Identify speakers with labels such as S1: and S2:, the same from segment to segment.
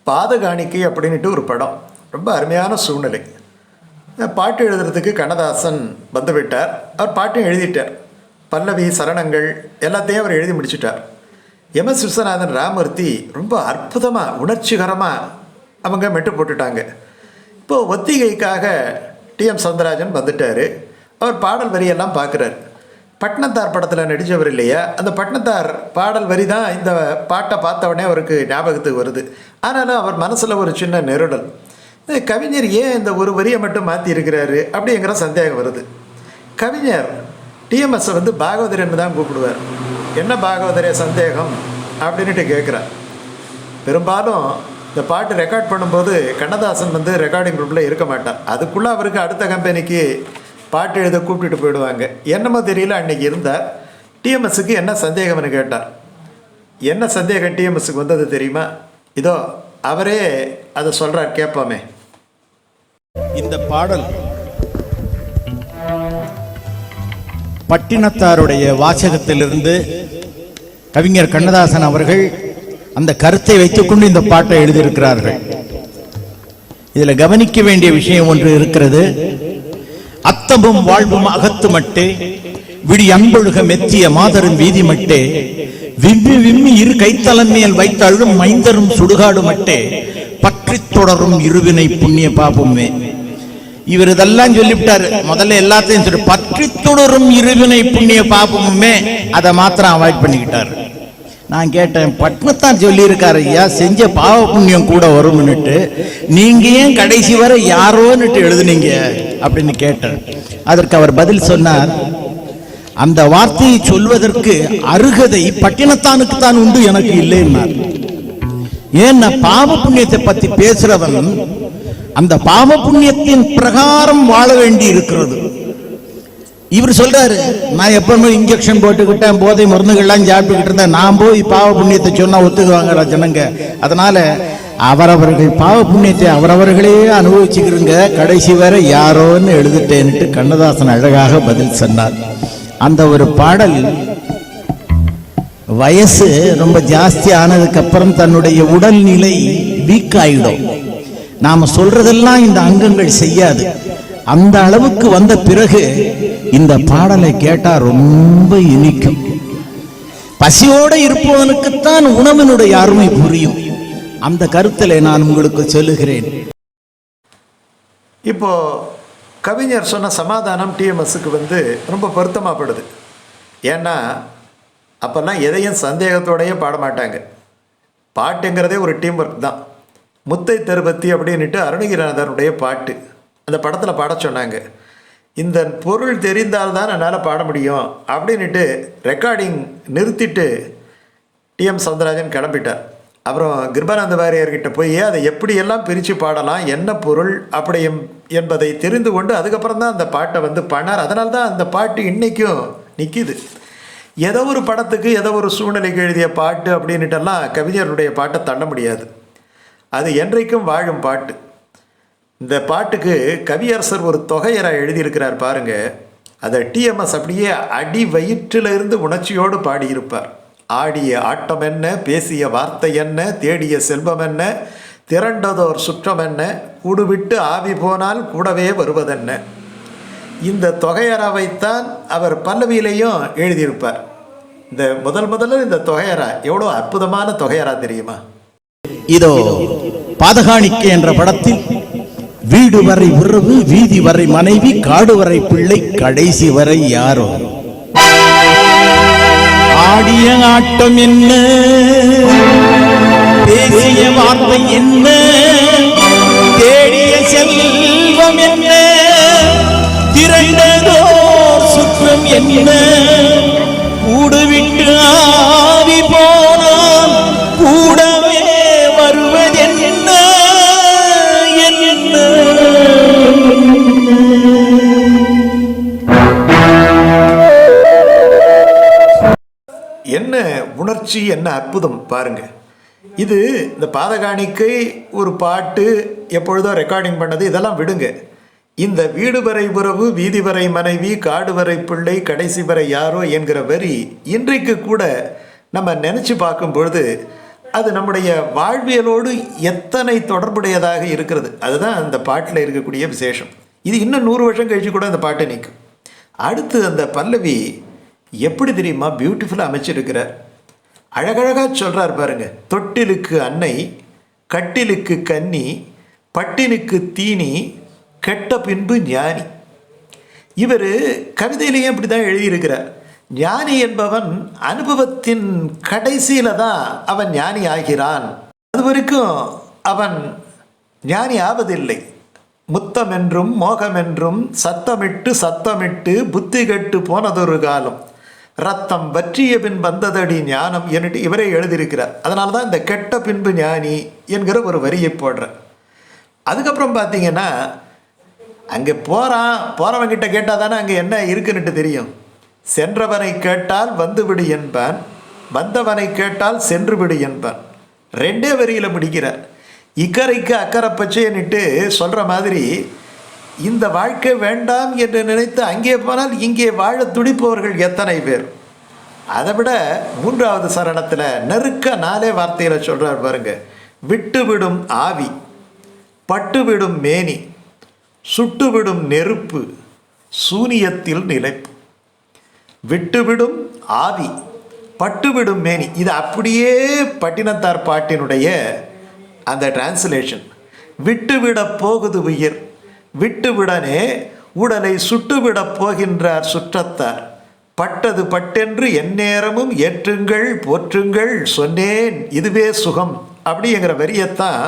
S1: பாதகாணிக்கை அப்படின்ட்டு ஒரு படம். ரொம்ப அருமையான சூழ்நிலை. பாட்டு எழுதுறதுக்கு கண்ணதாசன் வந்துவிட்டார். அவர் பாட்டும் எழுதிட்டார். பல்லவி, சரணங்கள் எல்லாத்தையும் அவர் எழுதி முடிச்சிட்டார். எம்எஸ் விஸ்வநாதன், ராமூர்த்தி ரொம்ப அற்புதமாக உணர்ச்சிகரமாக அவங்க மெட்டு போட்டுட்டாங்க. இப்போது ஒத்திகைக்காக டிஎம் சௌந்தரராஜன் வந்துட்டார். அவர் பாடல் வரியெல்லாம் பார்க்குறாரு. பட்னத்தார் படத்தில் நடித்தவர் இல்லையா, அந்த பட்னத்தார் பாடல் வரி தான் இந்த பாட்டை பார்த்த உடனே அவருக்கு ஞாபகத்துக்கு வருது. ஆனாலும் அவர் மனசில் ஒரு சின்ன நெருடல். கவிஞர் ஏன் இந்த ஒரு வரியை மட்டும் மாற்றி இருக்கிறாரு அப்படிங்கிற சந்தேகம் வருது. கவிஞர் டிஎம்எஸ்ஸை பாகவதரன்னு தான் கூப்பிடுவார். என்ன பாகவதரே சந்தேகம் அப்படின்ட்டு கேட்குறார். பெரும்பாலும் இந்த பாட்டு ரெக்கார்ட் பண்ணும்போது கண்ணதாசன் ரெக்கார்டிங் ரூமில் இருக்க மாட்டார். அதுக்குள்ளே அவருக்கு அடுத்த கம்பெனிக்கு பாட்டு எழுத கூப்பிட்டுட்டு போயிடுவாங்க. என்னமோ தெரியல, அன்றைக்கி இருந்தார். டிஎம்எஸ்ஸுக்கு என்ன சந்தேகம்னு கேட்டார். என்ன சந்தேகம் டிஎம்எஸ்ஸுக்கு வந்தது தெரியுமா? இதோ அவரே அதை சொல்கிறார், கேட்போமே.
S2: இந்த பாடல் பட்டினத்தாருடைய வாசகத்திலிருந்து கவிஞர் கண்ணதாசன் அவர்கள் அந்த கருத்தை வைத்துக்கொண்டு இந்த பாட்டை எழுதியிருக்கிறார்கள். இதில் கவனிக்க வேண்டிய விஷயம் ஒன்று இருக்கிறது. அத்தமும் வாழ்வும் அகத்து மட்டே, விடி அன்பொழுக மெத்திய மாதரும் வீதி மட்டே, விம்மி விம்மி இரு கைத்தலம் மேல் வைத்தழும் மைந்தரும் சுடுகாடு மட்டே, பற்றி தொடரும் இருவினை புண்ணிய பாபமே. இவர் இதெல்லாம் சொல்லிவிட்டாரு. முதல்ல எல்லாத்தையும் சொல்லி பற்றி தொடரும் இருவினை புண்ணிய பாபமுமே அதை மாத்திரம் அவாய்ட் பண்ணிக்கிட்டாரு. நான் கேட்டேன், பட்னத்தான் சொல்லி இருக்காரு ஐயா, செஞ்ச பாவ புண்ணியம் கூட வரும்னுட்டு, நீங்க ஏன் கடைசி வரை யாரோன்னுட்டு எழுதுனீங்க அப்படின்னு கேட்டேன். அதற்கு அவர் பதில் சொன்னார், அந்த வார்த்தையை சொல்வதற்கு அருகதை பட்டினத்தானுக்கு தான் உண்டு, எனக்கு இல்லைன்னார். ஏன்னா பாவ புண்ணியத்தை பத்தி பேசுறவன் அந்த பாவ புண்ணியத்தின் பிரகாரம் வாழ வேண்டி இருக்கிறது. இவர் சொல்றாரு, நான் எப்பவுமே இன்ஜெக்ஷன் போட்டுக்கிட்டேன், போதை மருந்துகள்லாம் சாப்பிட்டுக்கிட்டு இருந்தேன், நான் போய் பாவ புண்ணியத்தை சொன்னா ஒத்துக்குவாங்க ஜனங்க, அதனால அவரவர்கள் பாவ புண்ணியத்தை அவரவர்களே அனுபவிச்சுக்கிறங்க, கடைசி வரை யாரோன்னு எழுதிட்டேன்ட்டு கண்ணதாசன் அழகாக பதில் சொன்னார். அந்த ஒரு பாடல் வயசு ரொம்ப ஜாஸ்தி ஆனதுக்கு அப்புறம் தன்னுடைய உடல்நிலை வீக் ஆயிடும். நாம சொல்றதெல்லாம் இந்த அங்கங்கள் செய்யாது. அந்த அளவுக்கு வந்த பிறகு இந்த பாடலை கேட்டா ரொம்ப இனிக்கும். பசியோடு இருப்பவனுக்குத்தான் உணவினுடைய அருமை புரியும். அந்த கருத்திலே நான் உங்களுக்கு சொல்லுகிறேன்.
S1: இப்போ கவிஞர் சொன்ன சமாதானம் டிஎம்எஸ்ஸுக்கு ரொம்ப பொருத்தமாகப்படுது. ஏன்னா அப்போல்லாம் எதையும் சந்தேகத்தோடையே பாட மாட்டாங்க. பாட்டுங்கிறதே ஒரு டீம் ஒர்க் தான். முத்தை தருபத்தி அப்படின்ட்டு அருணகிரிநாதனுடைய பாட்டு அந்த படத்தில் பாட சொன்னாங்க. இந்த பொருள் தெரிந்தால்தான் என்னால் பாட முடியும் அப்படின்ட்டு ரெக்கார்டிங் நிறுத்திட்டு டிஎம் சௌந்தரராஜன் கிளம்பிட்டார். அப்புறம் கிருபானந்த வாரியார்கிட்ட போய் அதை எப்படியெல்லாம் பிரித்து பாடலாம், என்ன பொருள் அப்படி என்பதை தெரிந்து கொண்டு அதுக்கப்புறம் தான் அந்த பாட்டை பண்ணார். அதனால தான் அந்த பாட்டு இன்றைக்கும் நிற்கிது. ஏதோ ஒரு படத்துக்கு ஏதோ ஒரு சூழ்நிலைக்கு எழுதிய பாட்டு அப்படின்ட்டுலாம் கவிஞருடைய பாட்டை தள்ள முடியாது. அது என்றைக்கும் வாழும் பாட்டு. இந்த பாட்டுக்கு கவியரசர் ஒரு தொகையரை எழுதியிருக்கிறார் பாருங்க. அதை டிஎம்எஸ் அப்படியே அடி வயிற்றிலிருந்து உணர்ச்சியோடு பாடியிருப்பார். ஆடிய ஆட்டம் என்ன, பேசிய வார்த்தை என்ன, தேடிய செல்வம் என்ன, திரண்டதோர் சுற்றம் என்ன, கூடுவிட்டு ஆவி போனால் கூடவே வருவதென்ன. இந்த தொகையராவைத்தான் அவர் பல்லவியிலையும் எழுதியிருப்பார். இந்த முதல்ல இந்த தொகையரா எவ்வளோ அற்புதமான தொகையரா தெரியுமா?
S2: இதோ பாதகாணிக்கை என்ற படத்தில் வீடு வரை உறவு, வீதி வரை மனைவி, காடு வரை பிள்ளை, கடைசி வரை யாரோ. ஆடிய ஆட்டம் என்ன, பேசிய வார்த்தை என்ன, தேடிய செல்வம் என்ன, திரண்டதோர் சுற்றம் என்ன, கூடுவிட்டு ஆவி போனால் கூடவே வருவதென்ன, என்ன
S1: என்ன உணர்ச்சி, என்ன அற்புதம் பாருங்க. இது இந்த பாதகாணிக்கை ஒரு பாட்டு எப்பொழுதோ ரெக்கார்டிங் பண்ணது, இதெல்லாம் விடுங்க. இந்த வீடு வரை உறவு, வீதி வரை மனைவி, காடு வரை பிள்ளை, கடைசி வரை யாரோ என்கிற வரி இன்றைக்கு கூட நம்ம நினச்சி பார்க்கும் பொழுது அது நம்முடைய வாழ்வியலோடு எத்தனை தொடர்புடையதாக இருக்கிறது, அதுதான் அந்த பாட்டில் இருக்கக்கூடிய விசேஷம். இது இன்னும் 100 வருஷம் கழிச்சு கூட அந்த பாட்டை நிற்கும். அடுத்து அந்த பல்லவி எப்படி தெரியுமா பியூட்டிஃபுல்லாக அமைச்சிருக்கிறார். அழகழகாக சொல்கிறார் பாருங்க. தொட்டிலுக்கு அன்னை, கட்டிலுக்கு கன்னி, பட்டினுக்கு தீனி, கெட்ட பின்பு ஞானி. இவர் கவிதையிலையும் அப்படி தான் எழுதியிருக்கிறார். ஞானி என்பவன் அனுபவத்தின் கடைசியில் தான் அவன் ஞானி ஆகிறான். அது வரைக்கும் அவன் ஞானி ஆவதில்லை. முத்தம் என்றும் மோகம் என்றும் சத்தமிட்டு புத்தி கெட்டு போனதொரு காலம், ரத்தம் வற்றிய பின் வந்ததடி ஞானம் என்று இவரே எழுதியிருக்கிறார். அதனால தான் இந்த கெட்ட பின்பு ஞானி என்கிற ஒரு வரியை போடுறார். அதுக்கப்புறம் பார்த்தீங்கன்னா அங்கே போகிறவங்கிட்ட கேட்டால் தானே அங்கே என்ன இருக்குன்னுட்டு தெரியும். சென்றவனை கேட்டால் வந்துவிடு என்பான், வந்தவனை கேட்டால் சென்று விடு என்பான். 2 வரியில் முடிக்கிறார். இக்கரைக்கு அக்கறை பச்சைன்னுட்டு சொல்கிற மாதிரி இந்த வாழ்க்கை வேண்டாம் என்று நினைத்து அங்கே போனால் இங்கே வாழ துடிப்பவர்கள் எத்தனை பேர். அதை விட 3வது சரணத்தில் நெருக்க 4 வார்த்தையில் சொல்கிறார் பாருங்க. விட்டுவிடும் ஆவி, பட்டுவிடும் மேனி, சுட்டுவிடும் நெருப்பு, சூனியத்தில் நிலைப்பு. விட்டுவிடும் ஆவி, பட்டுவிடும் மேனி, இது அப்படியே பட்டினத்தார் பாட்டினுடைய அந்த டிரான்ஸ்லேஷன். விட்டுவிட போகுது உயிர், விட்டுவிடனே உடலை சுட்டுவிடப் போகின்றார் சுற்றத்தார். பட்டது பட்டென்று எந்நேரமும் ஏற்றுங்கள் போற்றுங்கள் சொன்னேன் இதுவே சுகம் அப்படிங்கிற வரியத்தான்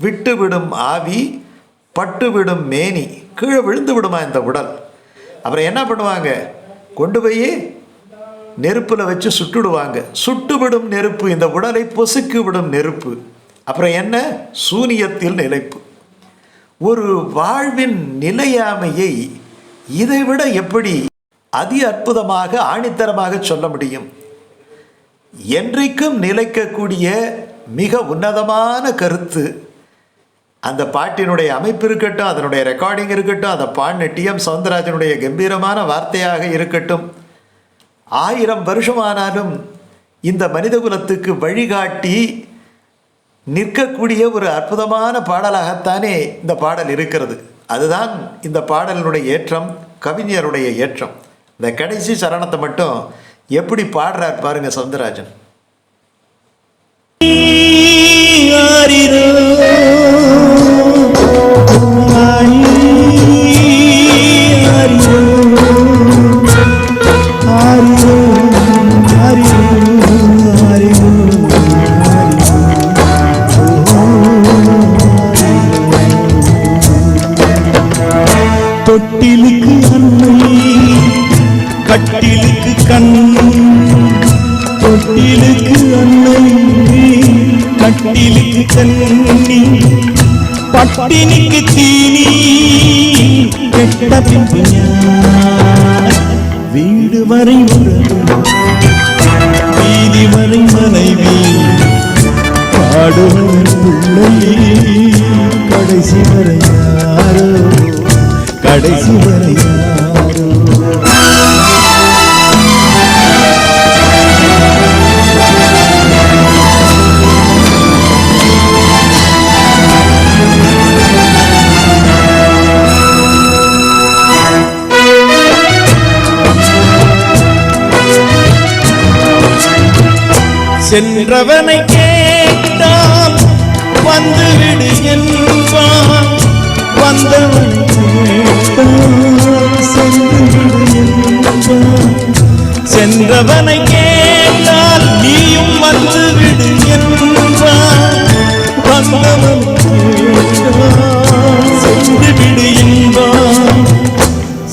S1: விட்டுவிடும் ஆவி, பட்டுவிடும் மேனி, கீழே விழுந்து விடுமா இந்த உடல். அப்புறம் என்ன பண்ணுவாங்க, கொண்டு போய் நெருப்பில் வச்சு சுட்டுடுவாங்க. சுட்டுவிடும் நெருப்பு, இந்த உடலை பொசுக்கி விடும் நெருப்பு. அப்புறம் என்ன, சூனியத்தில் நிலைப்பு. ஒரு வாழ்வின் நிலையாமையை இதைவிட எப்படி அதி அற்புதமாக ஆணித்தரமாக சொல்ல முடியும்? என்றைக்கும் நிலைக்கக்கூடிய மிக உன்னதமான கருத்து. அந்த பாட்டினுடைய அமைப்பு இருக்கட்டும், அதனுடைய ரெக்கார்டிங் இருக்கட்டும், அந்த பாடின டி.எம். சௌந்தரராஜனுடைய கம்பீரமான வார்த்தையாக இருக்கட்டும், 1000 வருஷமானாலும் இந்த மனிதகுலத்துக்கு வழிகாட்டி நிற்கக்கூடிய ஒரு அற்புதமான பாடலாகத்தானே இந்த பாடல் இருக்கிறது. அதுதான் இந்த பாடலினுடைய ஏற்றம், கவிஞருடைய ஏற்றம். இந்த கடைசி சரணத்தை மட்டும் எப்படி பாடுறார் பாருங்க சௌந்தரராஜன்.
S2: தொட்டிலுக்கு அன்னை, கட்டிலுக்கு கண்ணி, தொட்டிலுக்கு அன்னை, கட்டிலுக்கு கண்ணி, பட்டினிக்கு தீனி, கெட்ட பின்பு வீடு வரை வீதி வரை மனைவி, பாடுவன் பிள்ளை, கடைசி வரை யாரோ, கடைசி வரை யாரோ. சென்றவனை கேட்டால் வந்துவிடு என்பான், வந்தவனை கேட்டால் சென்றுவிடு என்பான். சென்றவனை கேட்டால் நீயும் வந்துவிடு என்பான், வந்தவனை கேட்டால் சென்றுவிடு என்பான்,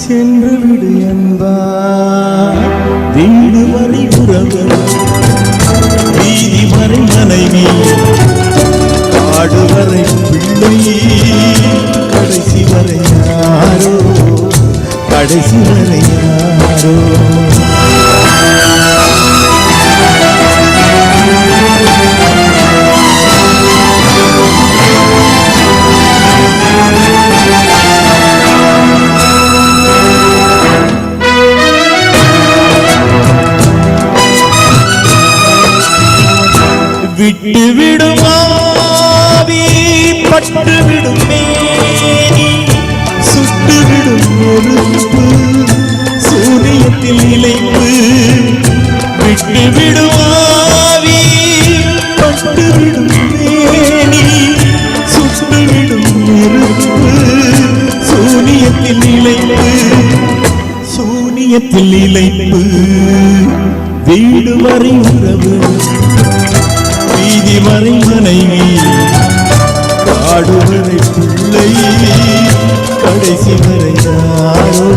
S2: சென்றுவிடு என்பான். வீடு வரை உறவு, வீதி வரை மனைவி, காடு வரை பிள்ளை, கடைசி வரை யாரோ, கடைசி வரை யாரோ.
S3: வீட்டில் இழைப்பு, வீடு வரை உறவு, வீதி வரை மனைவி, காடு வரை பிள்ளை, கடைசி வரை யாரோ